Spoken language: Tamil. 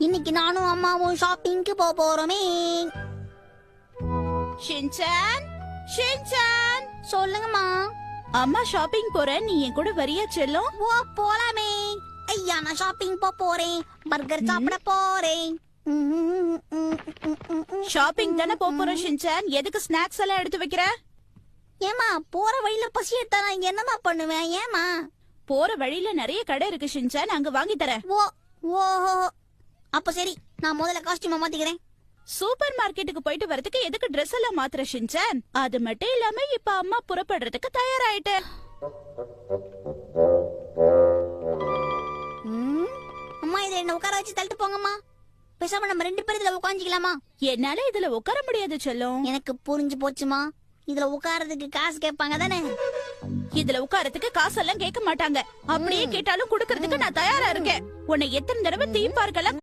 இன்னைக்கு நானும் அம்மாவும் ஷாப்பிங்க்கு போறோமே. ஷின்சான், ஷின்சான், சொல்லுங்கம்மா. அம்மா ஷாப்பிங் போறேன், நீ என் கூட வரியா செல்லும்? ஓ போலாமே. ஐயா நான் ஷாப்பிங் போறேன், பர்கர் சாப்பிட போறேன். ஷாப்பிங் தானே போறோம் ஷின்சான், எதுக்கு ஸ்நாக்ஸ் எல்லாம் எடுத்து வைக்கிற? ஏமா போற வழியில பசி எடுத்தா நான் இங்க என்னமா பண்ணுவேன்? ஏமா போற வழியில நிறைய கடை இருக்கு ஷின்சான், அங்க வாங்கி தரேன். ஓ ஓஹோ, அப்ப சரி, நான் முதல்ல காஸ்டியூமை மாத்திக்கிறேன். சூப்பர் மார்க்கெட்டுக்கு போயிட்டு வரதுக்கு எதுக்கு Dress எல்லாம் மாத்துற ஷின்சான்? அது மட்டும் இல்லாம இப்ப அம்மா புறப்படுறதுக்கு தயாராயிட்டேன். அம்மா இதை என்ன உட்கார வச்சு தள்ளிட்டு போங்கம்மா. பேசாம நம்ம 2 பேரும் இதுல உட்காந்துக்கலாமா? என்னால இதுல உட்கார முடியாது செல்லும். எனக்கு புரிஞ்சு போச்சுமா. இதுல உட்காரதுக்கு காசு கேட்பாங்க தானே? இதுல உட்காரத்துக்கு காசெல்லாம் கேட்க மாட்டாங்க. அப்படியே கேட்டாலும் குடுக்கறதுக்கு நான் தயாரா இருக்கேன். உன்னை எத்தனை தடவை தீம் பார்க்கெல்லாம்